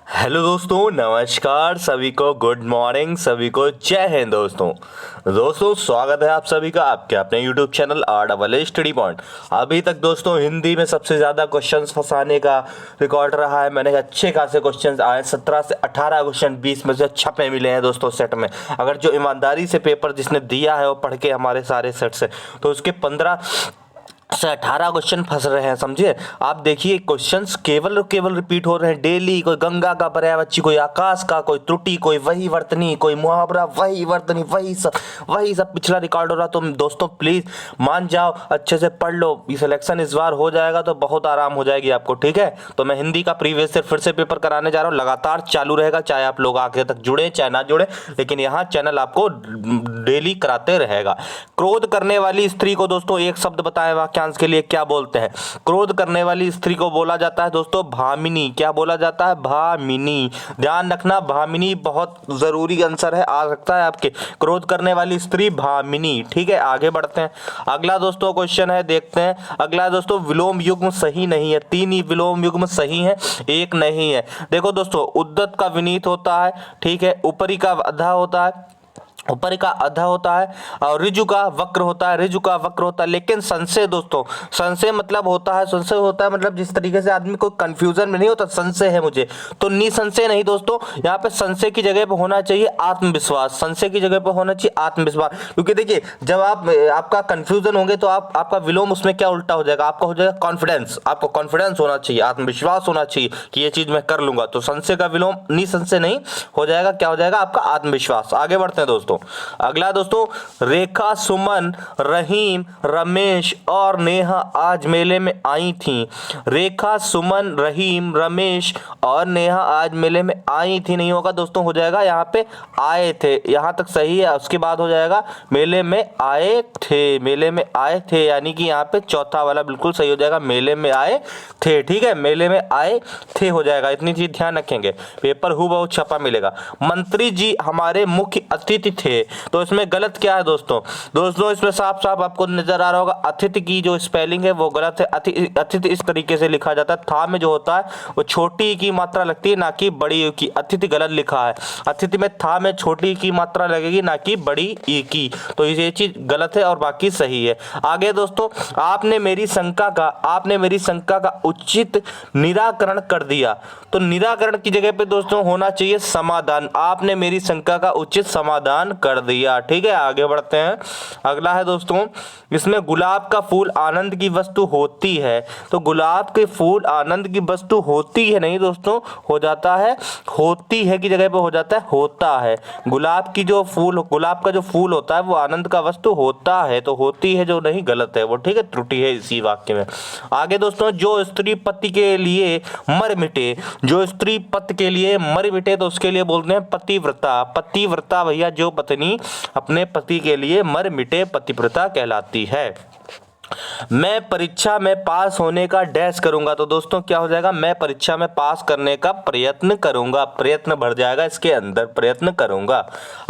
Hello दोस्तों, नमस्कार सभी को, गुड मॉर्निंग सभी को, जय हिंद दोस्तों स्वागत है आप सभी का आपके अपने YouTube channel RAA study point. अभी तक दोस्तों हिंदी में सबसे ज़्यादा क्वेश्चंस फंसाने का रिकॉर्ड रहा है। मैंने अच्छे खासे क्वेश्चंस आए, 17 से 18 क्वेश्चन 20 में से छपे मिले हैं दोस्तों सेट में। अगर जो ईमानदारी से पेपर जिसने दिया है वो पढ़ के हमारे सारे सेट से, तो उसके 15 से 18 क्वेश्चन फंस रहे हैं, समझिए। आप देखिए क्वेश्चंस केवल रिपीट हो रहे हैं डेली। कोई गंगा का पर्यायवाची, कोई आकाश का, कोई त्रुटि, कोई वही वर्तनी, कोई मुहावरा, वही वर्तनी, वही सब पिछला रिकॉर्ड हो रहा। तो दोस्तों प्लीज मान जाओ, अच्छे से पढ़ लो। ये सिलेक्शन इस बार हो जाएगा तो बहुत आराम हो जाएगी आपको, ठीक है। तो मैं हिंदी का प्रीवियस ईयर फिर से पेपर कराने जा रहा हूँ, लगातार चालू रहेगा, चाहे आप लोग आगे तक जुड़े चाहे ना जुड़े, लेकिन यहाँ चैनल आपको डेली कराते रहेगा। क्रोध करने वाली स्त्री को दोस्तों एक शब्द बताएं वाक्यांश के लिए, क्या बोलते हैं? क्रोध करने वाली स्त्री को बोला जाता है दोस्तों भामिनी। क्या बोला जाता है? भामिनी। ध्यान रखना, भामिनी बहुत जरूरी आंसर है, आ सकता है आपके। क्रोध करने वाली स्त्री भामिनी, ठीक है। आगे बढ़ते हैं। अगला दोस्तों क्वेश्चन है, देखते हैं। अगला दोस्तों विलोम युग्म सही नहीं है। 3 ही विलोम युग्म सही है, एक नहीं है। देखो दोस्तों, उद्दत का विनीत होता है, ठीक है। ऊपरी का अधा होता है, ऊपर का अधा होता है, और ऋजु का वक्र होता है, ऋजु का वक्र होता है। लेकिन संशय दोस्तों, संशय मतलब होता है, संशय होता है मतलब जिस तरीके से आदमी को कंफ्यूजन में नहीं होता, संशय है मुझे, तो निसंशय नहीं दोस्तों। यहाँ पे संशय की जगह पे होना चाहिए आत्मविश्वास, संशय की जगह पे होना चाहिए आत्मविश्वास। क्योंकि देखिए, जब आपका कंफ्यूजन होंगे तो आपका विलोम उसमें क्या उल्टा हो जाएगा, आपका हो जाएगा कॉन्फिडेंस। आपको कॉन्फिडेंस होना चाहिए, आत्मविश्वास होना चाहिए कि ये चीज मैं कर लूंगा। तो संशय का विलोम निसंशय नहीं हो जाएगा, क्या हो जाएगा? आपका आत्मविश्वास। आगे बढ़ते हैं दोस्तों। अगला दोस्तों, रेखा, सुमन, रहीम, रमेश और नेहा आज मेले में आई थी। रेखा, सुमन, रहीम, रमेश और नेहा आज मेले में आई थी, नहीं होगा दोस्तों, हो जाएगा यहाँ पे आए थे। यहाँ तक सही है, उसके बाद हो जाएगा मेले में आए थे। मेले में आए थे यानी कि यहाँ पे चौथा वाला बिल्कुल सही हो जाएगा, मेले में आए थे, ठीक है। मेले में आए थे हो जाएगा, इतनी चीज ध्यान रखेंगे, पेपर हूबहू छपा मिलेगा। मंत्री जी हमारे मुख्य अतिथि थे, तो इसमें गलत क्या है दोस्तों? इसमें साफ साफ आपको नजर आ रहा होगा, अतिथि की जो स्पेलिंग है वो गलत है। अतिथि इस तरीके से लिखा जाता है, था में जो होता है वो छोटी की मात्रा लगती है, ना कि बड़ी ई की। अतिथि गलत लिखा है, अतिथि में था में छोटी की मात्रा लगेगी, ना कि बड़ी ई की। तो ये चीज गलत है और बाकी सही है। आगे दोस्तों, आपने मेरी शंका का उचित निराकरण कर दिया। तो निराकरण की जगह पे दोस्तों होना चाहिए समाधान। आपने मेरी शंका का उचित समाधान कर दिया, ठीक है। आगे बढ़ते हैं। अगला है दोस्तों, इसमें गुलाब का फूल आनंद की वस्तु होती है। तो गुलाब के फूल आनंद की वस्तु होती है नहीं दोस्तों, हो जाता है होती है की जगह पे हो जाता है होता है। गुलाब का जो फूल होता है वो आनंद का वस्तु होता है, तो होती है जो नहीं, गलत है वो, ठीक है, त्रुटि है इसी वाक्य में। आगे दोस्तों, जो स्त्री पति के लिए मर मिटे, जो स्त्री पति के लिए मर मिटे तो उसके लिए बोलते हैं पतिव्रता। पतिव्रता भैया, जो पत्नी अपने पति के लिए मर मिटे पतिव्रता कहलाती है। मैं परीक्षा में पास होने का डैश करूंगा, तो दोस्तों क्या हो जाएगा? मैं परीक्षा में पास करने का प्रयत्न करूंगा, प्रयत्न भर जाएगा इसके अंदर, प्रयत्न करूंगा।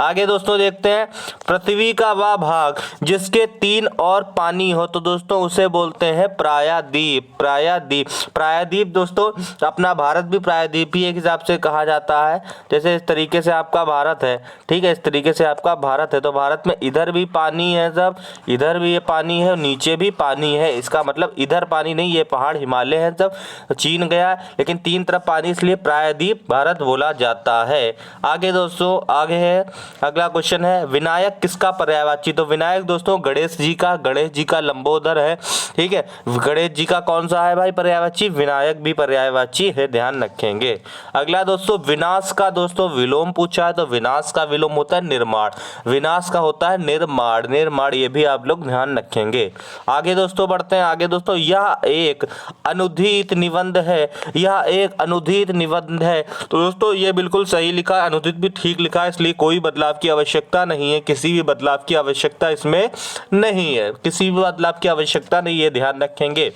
आगे दोस्तों देखते हैं, पृथ्वी का वह भाग जिसके 3 और पानी हो, तो दोस्तों उसे बोलते हैं प्रायद्वीप। प्रायद्वीप दोस्तों, अपना भारत भी प्रायद्वीप ही एक हिसाब से कहा जाता है। जैसे इस तरीके से आपका भारत है, ठीक है, इस तरीके से आपका भारत है, तो भारत में इधर भी पानी है, सब इधर भी ये पानी है, नीचे भी पानी है। इसका मतलब इधर पानी नहीं, ये पहाड़ हिमालय है, सब चीन गया, लेकिन 3 तरफ पानी, इसलिए प्रायद्वीप भारत बोला जाता है। आगे दोस्तों, आगे है अगला क्वेश्चन है, विनायक किसका पर्यायवाची? तो विनायक दोस्तों गणेश जी का लंबोदर है, ठीक है। गणेश जी का कौन सा है भाई पर्यायवाची? विनायक भी पर्यायवाची है, ध्यान रखेंगे। अगला दोस्तों, विनाश का दोस्तों विलोम पूछा है, तो विनाश का विलोम होता है निर्माण। विनाश का होता है निर्माण, ये भी आप लोग ध्यान रखेंगे। आगे दोस्तों बढ़ते हैं। आगे दोस्तों, यह एक अनुदित निबंध है, तो दोस्तों ये बिल्कुल सही लिखा है, अनुदित भी ठीक लिखा है, इसलिए कोई बदलाव की आवश्यकता नहीं है, किसी भी बदलाव की आवश्यकता इसमें नहीं है, किसी भी बदलाव की आवश्यकता नहीं है, ध्यान रखेंगे।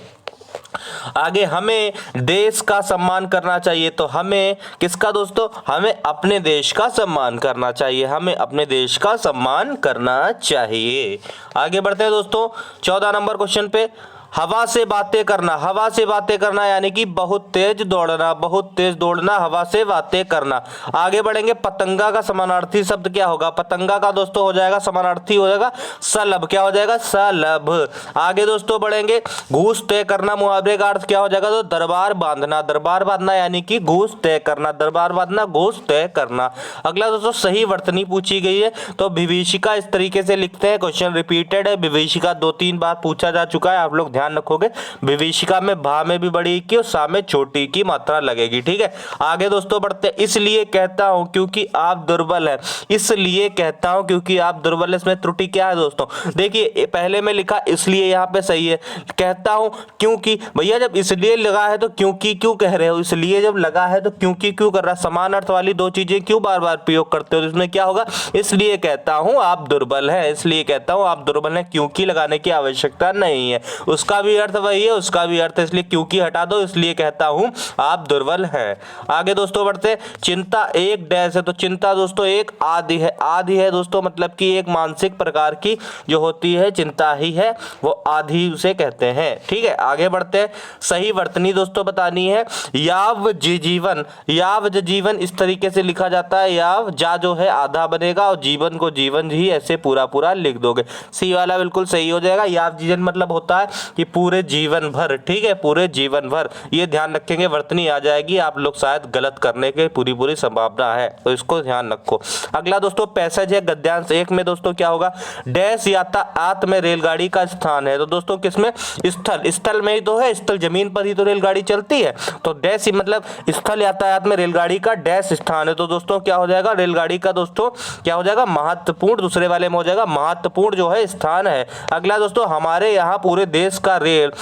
आगे, हमें देश का सम्मान करना चाहिए, तो हमें किसका दोस्तों? हमें अपने देश का सम्मान करना चाहिए, हमें अपने देश का सम्मान करना चाहिए। आगे बढ़ते हैं दोस्तों 14 नंबर क्वेश्चन पे। हवा से बातें करना, हवा से बातें करना यानी कि बहुत तेज दौड़ना, बहुत तेज दौड़ना, हवा से बातें करना। आगे बढ़ेंगे, पतंगा का समानार्थी शब्द क्या होगा? पतंगा का दोस्तों हो जाएगा समानार्थी हो जाएगा सलभ। क्या हो जाएगा? सलभ। आगे दोस्तों बढ़ेंगे, घूस तय करना मुहावरे का अर्थ क्या हो जाएगा? तो दरबार बांधना, दरबार बांधना यानी कि घूस तय करना, दरबार बांधना, घूस तय करना। अगला दोस्तों सही वर्तनी पूछी गई है, तो विभीषिका इस तरीके से लिखते हैं, क्वेश्चन रिपीटेड है, विभीषिका 2-3 बार पूछा जा चुका है, आप लोग ध्यान रखोगे। विभीषिका में भा में भी बड़ी की और सा में छोटी की मात्रा लगेगी, ठीक है। आगे दोस्तों बढ़ते हैं, इसलिए कहता हूं क्योंकि आप दुर्बल हैं, इसलिए कहता हूं क्योंकि आप दुर्बल हैं। इसमें त्रुटि क्या है दोस्तों? देखिए पहले में लिखा इसलिए, यहाँ पे सही है, कहता हूं क्योंकि, भैया जब इसलिए लगा है तो क्योंकि क्यों कह रहे हो? इसलिए जब लगा है तो क्योंकि क्यों कर रहा है? समान अर्थ वाली दो चीजें क्यों बार बार प्रयोग करते हो? तो इसमें क्या होगा? इसलिए कहता हूं आप दुर्बल हैं, इसलिए कहता हूं आप दुर्बल हैं, क्योंकि लगाने की आवश्यकता नहीं है। उसका भी अर्थ वही है, उसका भी अर्थ, इसलिए क्योंकि हटा दो, इसलिए कहता हूं आप दुर्बल हैं। आगे दोस्तों बढ़ते, चिंता एक डैश है, तो चिंता दोस्तों एक आदि है, आदि है दोस्तों, मतलब कि एक मानसिक प्रकार की जो होती है चिंता ही है, वो आदि उसे कहते हैं, ठीक है। आगे बढ़ते हैं, सही वर्तनी दोस्तों बतानी है। याव जीवन, याव जीवन इस तरीके से लिखा जाता है, याव जा जो है आधा बनेगा और जीवन को जीवन ही ऐसे पूरा पूरा लिख दोगे। सी वाला बिल्कुल सही हो जाएगा। याव जीवन मतलब होता है कि पूरे जीवन भर, ठीक है, पूरे जीवन भर, ये ध्यान रखेंगे, वर्तनी आ जाएगी, आप लोग शायद गलत करने के पूरी पूरी संभावना है, तो इसको ध्यान रखो। अगला दोस्तों पैसेज है, गद्यांश 1 में दोस्तों क्या होगा? डैश यातायात में रेलगाड़ी का स्थान है, तो दोस्तों किसमें? स्थल, स्थल में ही तो है, स्थल जमीन पर ही तो रेलगाड़ी चलती है, तो डैश मतलब स्थल यातायात में रेलगाड़ी का डैश स्थान है, तो दोस्तों क्या हो जाएगा? रेलगाड़ी का दोस्तों क्या हो जाएगा? महत्वपूर्ण, दूसरे वाले में हो जाएगा महत्वपूर्ण जो है स्थान है। अगला दोस्तों, हमारे यहाँ पूरे देश का रेल,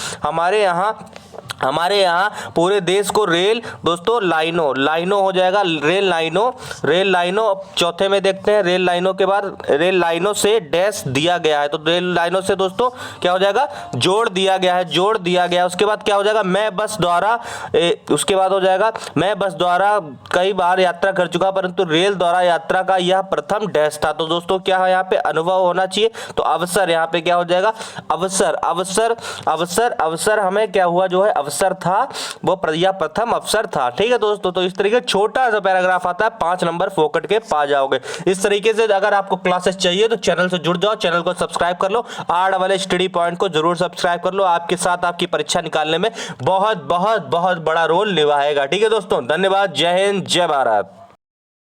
हमारे यहाँ पूरे देश को रेल दोस्तों लाइनों, लाइनों हो जाएगा, रेल लाइनों, रेल लाइनों। चौथे में देखते हैं, रेल लाइनों के बाद रेल लाइनों से डैश दिया गया है, तो रेल लाइनों से दोस्तों क्या हो जाएगा? जोड़ दिया गया है, जोड़ दिया गया। उसके बाद क्या हो जाएगा? मैं बस द्वारा, उसके बाद हो जाएगा मैं बस द्वारा कई बार यात्रा कर चुका, परंतु रेल द्वारा यात्रा का यह प्रथम डैश था, तो दोस्तों क्या है यहाँ पे? अनुभव होना चाहिए, तो अवसर, यहाँ पे क्या हो जाएगा? अवसर, अवसर, अवसर, अवसर हमें क्या हुआ जो है अवसर था, वो प्रथम अवसर था, ठीक है दोस्तों। तो इस तरीके छोटा सा पैराग्राफ आता है, 5 नंबर फोकट के पा जाओगे। इस तरीके से अगर आपको क्लासेस चाहिए तो चैनल से जुड़ जाओ, चैनल को सब्सक्राइब कर लो, RSS स्टडी पॉइंट को जरूर सब्सक्राइब कर लो, आपके साथ आपकी परीक्षा निकालने में बहुत बहुत बहुत बड़ा रोल निभाएगा, ठीक है दोस्तों। धन्यवाद, जय हिंद, जय भारत।